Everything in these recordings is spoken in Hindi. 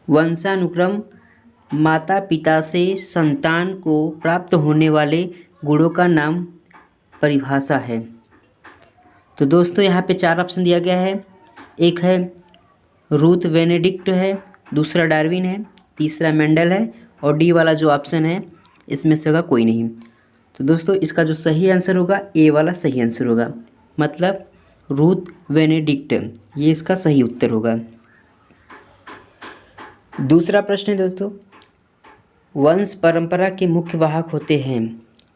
वंशानुक्रम माता पिता से संतान को प्राप्त होने वाले गुणों का नाम परिभाषा है। तो दोस्तों यहाँ पे 4 ऑप्शन दिया गया है। एक है रूथ बेनेडिक्ट है, दूसरा डार्विन है, तीसरा मेंडल है और डी वाला जो ऑप्शन है इसमें से होगा कोई नहीं। तो दोस्तों इसका जो सही आंसर होगा ए वाला सही आंसर होगा, मतलब रूथ बेनेडिक्ट, ये इसका सही उत्तर होगा। दूसरा प्रश्न है दोस्तों, वंश परंपरा के मुख्य वाहक होते हैं।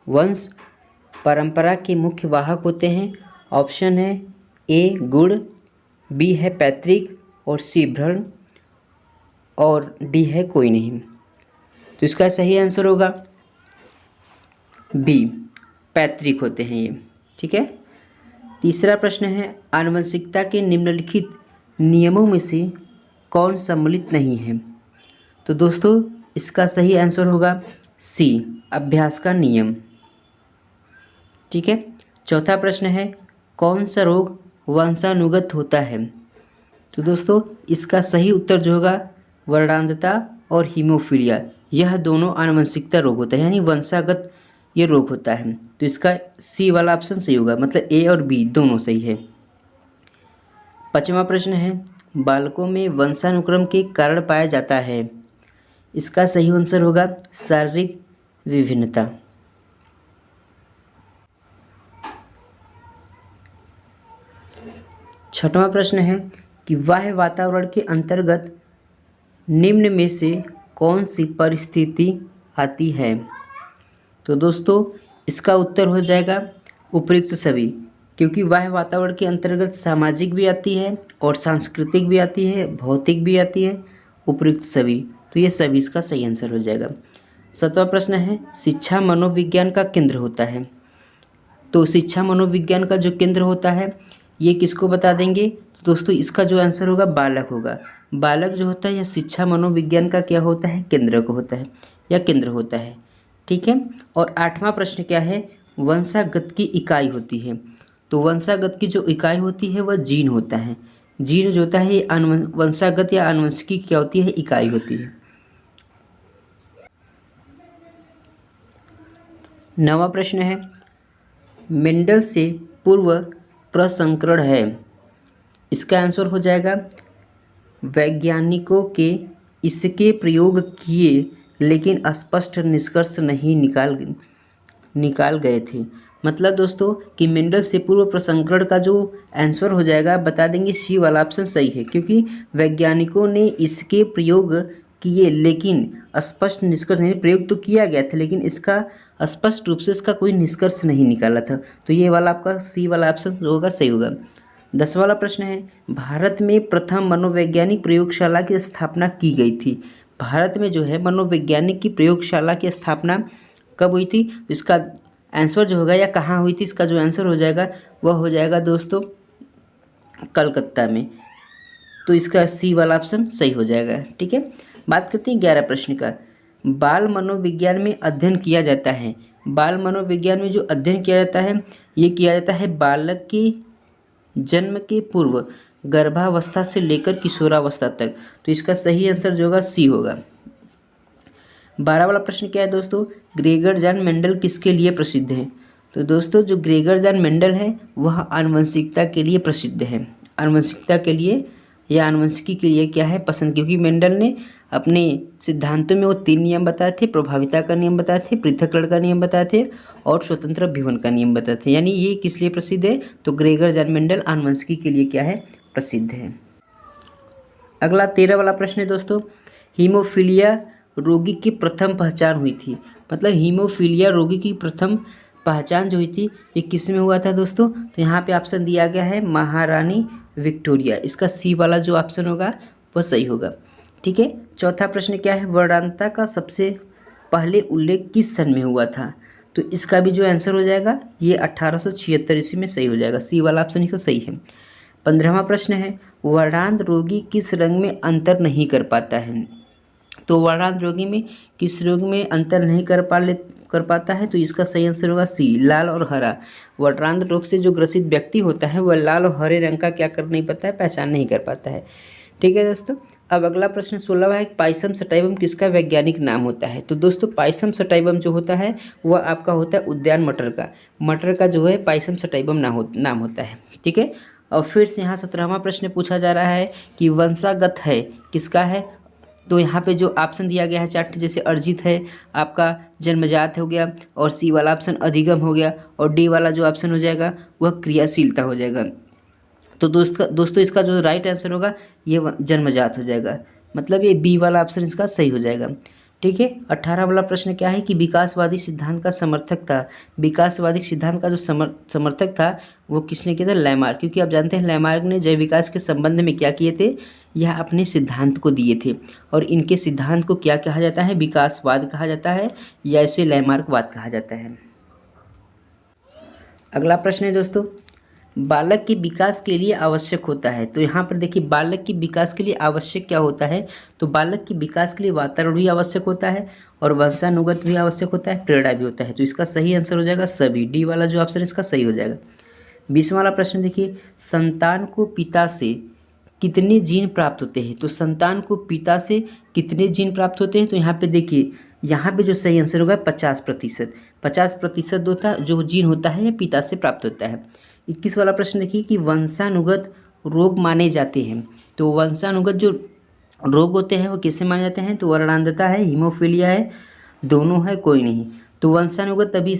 वंश परंपरा के मुख्य वाहक होते हैं। ऑप्शन है ए गुण, बी है पैतृक और सी भ्रण और डी है कोई नहीं। तो इसका सही आंसर होगा बी, पैतृक होते हैं ये। ठीक है। तीसरा प्रश्न है, आनुवंशिकता के निम्नलिखित नियमों में से कौन सम्मिलित नहीं है। तो दोस्तों इसका सही आंसर होगा सी, अभ्यास का नियम। ठीक है। चौथा प्रश्न है, कौन सा रोग वंशानुगत होता है। तो दोस्तों इसका सही उत्तर जो होगा वर्णांधता और हीमोफीलिया, यह दोनों आनुवंशिकता रोग होता है, यानी वंशागत ये रोग होता है। तो इसका सी वाला ऑप्शन सही होगा, मतलब ए और बी दोनों सही है। पांचवा प्रश्न है, बालकों में वंशानुक्रम के कारण पाया जाता है। इसका सही आंसर होगा शारीरिक विभिन्नता। छठवां प्रश्न है कि बाह्य वातावरण के अंतर्गत निम्न में से कौन सी परिस्थिति आती है। तो दोस्तों इसका उत्तर हो जाएगा उपयुक्त सभी, क्योंकि बाह्य वातावरण के अंतर्गत सामाजिक भी आती है और सांस्कृतिक भी आती है, भौतिक भी आती है, उपयुक्त सभी। तो ये सभी इसका सही आंसर हो जाएगा। 7वां प्रश्न है, शिक्षा मनोविज्ञान का केंद्र होता है। तो शिक्षा मनोविज्ञान का जो केंद्र होता है ये किसको बता देंगे। तो दोस्तों इसका जो आंसर होगा बालक होगा। बालक जो होता है यह शिक्षा मनोविज्ञान का क्या होता है, केंद्र को होता है या केंद्र होता है। ठीक है। और 8वां प्रश्न क्या है, वंशागत की इकाई होती है। तो वंशागत की जो इकाई होती है वह जीन होता है। जीन जो होता है ये वंशागत या आनुवंशिकी क्या होती है, इकाई होती है। 9वां प्रश्न है, मेंडल से पूर्व प्रसंस्करण है। इसका आंसर हो जाएगा वैज्ञानिकों के इसके प्रयोग किए लेकिन स्पष्ट निष्कर्ष नहीं निकाल गए थे। मतलब दोस्तों कि मेंडल से पूर्व प्रसंस्करण का जो आंसर हो जाएगा बता देंगे सी वाला ऑप्शन सही है, क्योंकि वैज्ञानिकों ने इसके प्रयोग किए लेकिन स्पष्ट निष्कर्ष नहीं, प्रयोग तो किया गया था लेकिन इसका स्पष्ट रूप से इसका कोई निष्कर्ष नहीं निकाला था। तो ये वाला आपका सी वाला ऑप्शन जो होगा सही होगा। 10वां वाला प्रश्न है, भारत में प्रथम मनोवैज्ञानिक प्रयोगशाला की स्थापना की गई थी। भारत में जो है मनोवैज्ञानिक की प्रयोगशाला की स्थापना कब हुई थी। तो इसका आंसर जो होगा या कहाँ हुई थी, इसका जो आंसर हो जाएगा वह हो जाएगा दोस्तों कलकत्ता में। तो इसका सी वाला ऑप्शन सही हो जाएगा। ठीक है। बात करते हैं 11 प्रश्न का, बाल मनोविज्ञान में अध्ययन किया जाता है। बाल मनोविज्ञान में जो अध्ययन किया जाता है ये किया जाता है बालक के जन्म के पूर्व गर्भावस्था से लेकर किशोरावस्था तक। तो इसका सही आंसर जो होगा सी होगा। 12 वाला प्रश्न क्या है दोस्तों, ग्रेगर जॉन मेंडल किसके लिए प्रसिद्ध है। तो दोस्तों जो ग्रेगर जॉन मेंडल है वह आनुवंशिकता के लिए प्रसिद्ध है। आनुवंशिकता के लिए या आनुवंशिकी के लिए क्या है पसंद, क्योंकि मेंडल ने अपने सिद्धांतों में वो 3 नियम बताए थे, प्रभाविता का नियम बताए थे, पृथक्करण का नियम बताए थे और स्वतंत्र अभ्युहन का नियम बताए थे। यानी ये किस लिए प्रसिद्ध है, तो ग्रेगर जॉन मेंडल आनुवंशिकी के लिए क्या है प्रसिद्ध है। अगला 13 वाला प्रश्न है दोस्तों, हीमोफीलिया रोगी की प्रथम पहचान हुई थी। मतलब हीमोफीलिया रोगी की प्रथम पहचान जो हुई थी ये किस में हुआ था दोस्तों। तो यहाँ पे ऑप्शन दिया गया है महारानी विक्टोरिया। इसका सी वाला जो ऑप्शन होगा वह सही होगा। ठीक है। चौथा प्रश्न क्या है, वर्णांधता का सबसे पहले उल्लेख किस सन में हुआ था। तो इसका भी जो आंसर हो जाएगा ये 1876 ईस्वी में सही हो जाएगा। सी वाला ऑप्शन ही सही है। 15वां प्रश्न है, वर्णांध रोगी किस रंग में अंतर नहीं कर पाता है। तो वर्णांध रोगी में किस रोग में अंतर नहीं कर पाता है। तो इसका सही आंसर होगा सी, लाल और हरा। वर्णांध रोग से जो ग्रसित व्यक्ति होता है वह लाल और हरे रंग का क्या कर नहीं पाता है, पहचान नहीं कर पाता है। ठीक है दोस्तों। अब अगला प्रश्न 16वां है, पाइसम सटाइवम किसका वैज्ञानिक नाम होता है? तो दोस्तों पाइसम सटाइवम जो होता है वह आपका होता है उद्यान मटर का। मटर का जो है पाइसम सटाइवम नाम होता है। ठीक है। और फिर से यहाँ 17वां प्रश्न पूछा जा रहा है कि वंशागत है किसका है? तो यहाँ पे जो ऑप्शन दिया गया है चार्ट, जैसे अर्जित है, आपका जन्मजात हो गया, और सी वाला ऑप्शन अधिगम हो गया, और डी वाला जो ऑप्शन हो जाएगा वह क्रियाशीलता हो जाएगा। तो दोस्तों इसका जो राइट आंसर होगा ये जन्मजात हो जाएगा, मतलब ये बी वाला ऑप्शन इसका सही हो जाएगा। ठीक है। 18 वाला प्रश्न क्या है कि विकासवादी सिद्धांत का समर्थक था। विकासवादी सिद्धांत का जो समर्थक था वो किसने किया था? लैमार्क। क्योंकि आप जानते हैं लैमार्क ने जैव विकास के संबंध में क्या किए थे? यह अपने सिद्धांत को दिए थे, और इनके सिद्धांत को क्या कहा जाता है? विकासवाद कहा जाता है, या इसे लैमार्कवाद कहा जाता है। अगला प्रश्न है दोस्तों, बालक के विकास के लिए आवश्यक होता है। तो यहाँ पर देखिए बालक के विकास के लिए आवश्यक क्या होता है? तो बालक के विकास के लिए वातावरण भी आवश्यक होता है, और वंशानुगत भी आवश्यक होता है, प्रेरणा भी होता है। तो इसका सही आंसर हो जाएगा सभी, डी वाला जो ऑप्शन इसका सही हो जाएगा। 20वां वाला प्रश्न देखिए, संतान को पिता से कितने जीन प्राप्त होते हैं? तो संतान को पिता से कितने जीन प्राप्त होते हैं? तो यहाँ पे देखिए, यहाँ पे जो सही आंसर होगा 50%। 50% होता जो जीन होता है ये पिता से प्राप्त होता है। 21 वाला प्रश्न देखिए कि वंशानुगत रोग माने जाते हैं। तो वंशानुगत जो रोग होते हैं वो किससे माने जाते हैं? तो वर्णांधता है, हीमोफीलिया है, दोनों है, कोई नहीं। तो वंशानुगत अभी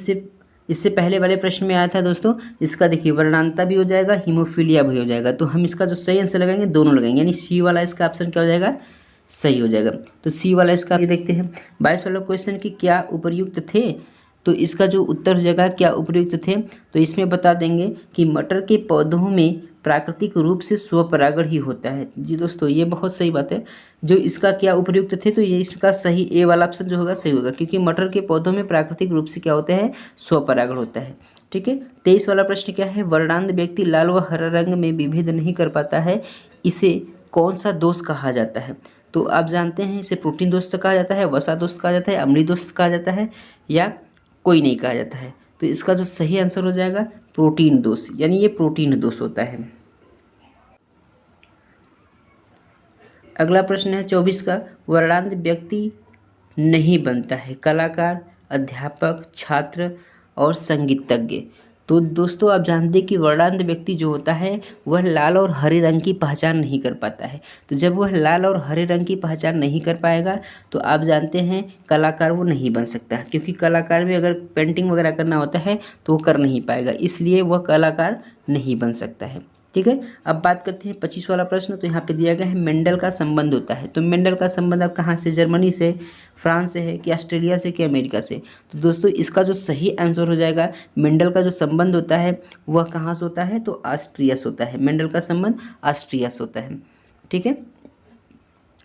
इससे पहले वाले प्रश्न में आया था दोस्तों। इसका देखिए वर्णांधता भी हो जाएगा, हीमोफीलिया भी हो जाएगा। तो हम इसका जो सही आंसर लगाएंगे दोनों लगाएंगे, यानी सी वाला इसका ऑप्शन क्या हो जाएगा? सही हो जाएगा। तो सी वाला इसका ये देखते हैं 22 वाला क्वेश्चन कि क्या उपर्युक्त थे? तो इसका जो उत्तर हो जाएगा क्या उपर्युक्त थे, तो इसमें बता देंगे कि मटर के पौधों में प्राकृतिक रूप से स्वपरागण ही होता है। जी दोस्तों ये बहुत सही बात है। जो इसका क्या उपर्युक्त थे, तो ये इसका सही ए वाला ऑप्शन जो होगा सही होगा, क्योंकि मटर के पौधों में प्राकृतिक रूप से क्या होता है? स्वपरागण होता है। ठीक है। 23 वाला प्रश्न क्या है? वर्णांध व्यक्ति लाल व हरा रंग में विभेद नहीं कर पाता है, इसे कौन सा दोष कहा जाता है? तो आप जानते हैं इसे प्रोटीन दोष कहा जाता है, वसा दोष कहा जाता है, अम्लीय दोष कहा जाता है, या कोई नहीं कहा जाता है। तो इसका जो सही आंसर हो जाएगा प्रोटीन दोष, यानी ये प्रोटीन दोष होता है। अगला प्रश्न है 24 का, वर्णांध व्यक्ति नहीं बनता है कलाकार, अध्यापक, छात्र और संगीतज्ञ। तो दोस्तों आप जानते हैं कि वर्णांध व्यक्ति जो होता है वह लाल और हरे रंग की पहचान नहीं कर पाता है। तो जब वह लाल और हरे रंग की पहचान नहीं कर पाएगा तो आप जानते हैं कलाकार वो नहीं बन सकता, क्योंकि कलाकार में अगर पेंटिंग वगैरह करना होता है तो वो कर नहीं पाएगा, इसलिए वह कलाकार नहीं बन सकता है। ठीक है। अब बात करते हैं 25 वाला प्रश्न। तो यहाँ पे दिया गया है मेंडल का संबंध होता है। तो मेंडल का संबंध अब कहाँ से? जर्मनी से, फ्रांस से है, कि ऑस्ट्रेलिया से, कि अमेरिका से? तो दोस्तों इसका जो सही आंसर हो जाएगा मेंडल का जो संबंध होता है वह कहाँ से होता है? तो ऑस्ट्रिया से होता है। मेंडल का संबंध ऑस्ट्रिया से होता है। ठीक है।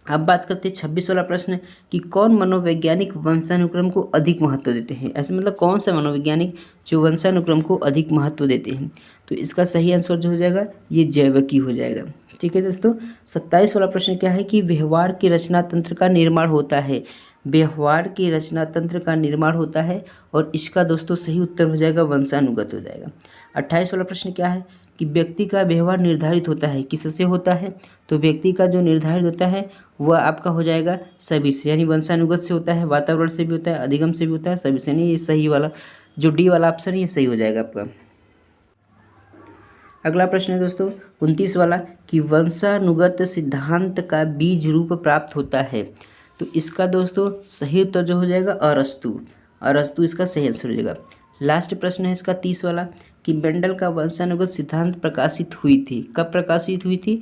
अब बात करते हैं 26 वाला प्रश्न कि कौन मनोवैज्ञानिक वंशानुक्रम को अधिक महत्व देते हैं? ऐसे मतलब कौन सा मनोवैज्ञानिक जो वंशानुक्रम को अधिक महत्व देते हैं? तो इसका सही आंसर जो हो जाएगा ये जैविकी हो जाएगा। ठीक है दोस्तों। 27 वाला प्रश्न क्या है कि व्यवहार के रचना तंत्र का निर्माण होता है। व्यवहार के रचना तंत्र का निर्माण होता है, और इसका दोस्तों सही उत्तर हो जाएगा वंशानुगत हो जाएगा। 28 वाला प्रश्न क्या है कि व्यक्ति का व्यवहार निर्धारित होता है, किससे होता है? तो व्यक्ति का जो निर्धारित होता है वह आपका हो जाएगा सभी से, यानी वंशानुगत से होता है, वातावरण से भी होता है, अधिगम से भी होता है, सभी से। यानी ये सही वाला जो डी वाला ऑप्शन है ये सही हो जाएगा आपका। अगला प्रश्न है दोस्तों 29 वाला कि वंशानुगत सिद्धांत का बीज रूप प्राप्त होता है। तो इसका दोस्तों सही उत्तर जो हो जाएगा अरस्तु। अरस्तु इसका सही आंसर हो जाएगा। लास्ट प्रश्न है इसका 30 वाला कि मेंडल का वंशानुगत सिद्धांत प्रकाशित हुई थी, कब प्रकाशित हुई थी?